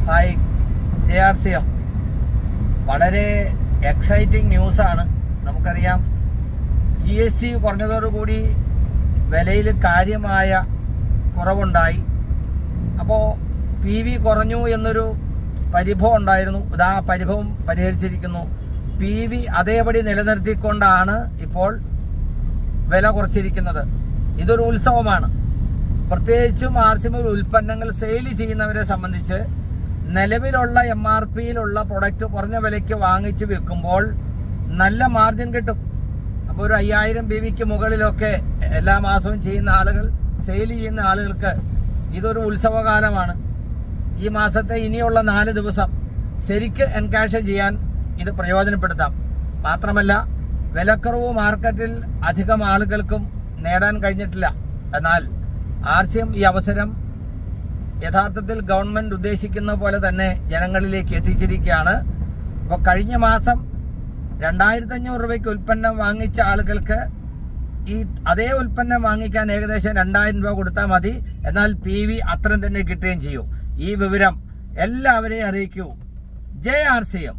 Hi JRCM, വളരെ exciting ന്യൂസാണ്. നമുക്കറിയാം GST കുറഞ്ഞതോടുകൂടി വിലയിൽ കാര്യമായ കുറവുണ്ടായി. അപ്പോൾ PV കുറഞ്ഞു എന്നൊരു പരിഭവം ഉണ്ടായിരുന്നു. ആ പരിഭവം പരിഹരിച്ചിരിക്കുന്നു. PV അതേപടി നിലനിർത്തിക്കൊണ്ടാണ് ഇപ്പോൾ വില കുറച്ചിരിക്കുന്നത്. ഇതൊരു ഉത്സവമാണ്. പ്രത്യേകിച്ചും RCM ഉൽപ്പന്നങ്ങൾ സെയിൽ ചെയ്യുന്നവരെ സംബന്ധിച്ച് നിലവിലുള്ള MRPയിലുള്ള പ്രൊഡക്റ്റ് കുറഞ്ഞ വിലയ്ക്ക് വാങ്ങിച്ച് വിൽക്കുമ്പോൾ നല്ല മാർജിൻ കിട്ടും. അപ്പോൾ ഒരു 5000 PVക്ക് മുകളിലൊക്കെ എല്ലാ മാസവും ചെയ്യുന്ന ആളുകൾ, സെയിൽ ചെയ്യുന്ന ആളുകൾക്ക് ഇതൊരു ഉത്സവകാലമാണ്. ഈ മാസത്തെ ഇനിയുള്ള 4 ദിവസം ശരിക്ക് എൻകാഷ് ചെയ്യാൻ ഇത് പ്രയോജനപ്പെടുത്താം. മാത്രമല്ല, വിലക്കുറവ് മാർക്കറ്റിൽ അധികം ആളുകൾക്കും നേടാൻ കഴിഞ്ഞിട്ടില്ല. എന്നാൽ RCM ഈ അവസരം യഥാർത്ഥത്തിൽ ഗവൺമെൻറ് ഉദ്ദേശിക്കുന്ന പോലെ തന്നെ ജനങ്ങളിലേക്ക് എത്തിച്ചിരിക്കുകയാണ്. അപ്പോൾ കഴിഞ്ഞ മാസം 2500 രൂപയ്ക്ക് ഉൽപ്പന്നം വാങ്ങിച്ച ആളുകൾക്ക് ഈ അതേ ഉൽപ്പന്നം വാങ്ങിക്കാൻ ഏകദേശം 2000 രൂപ കൊടുത്താൽ മതി. എന്നാൽ PV അത്രയും തന്നെ കിട്ടുകയും ചെയ്യും. ഈ വിവരം എല്ലാവരെയും അറിയിക്കൂ. JRCM.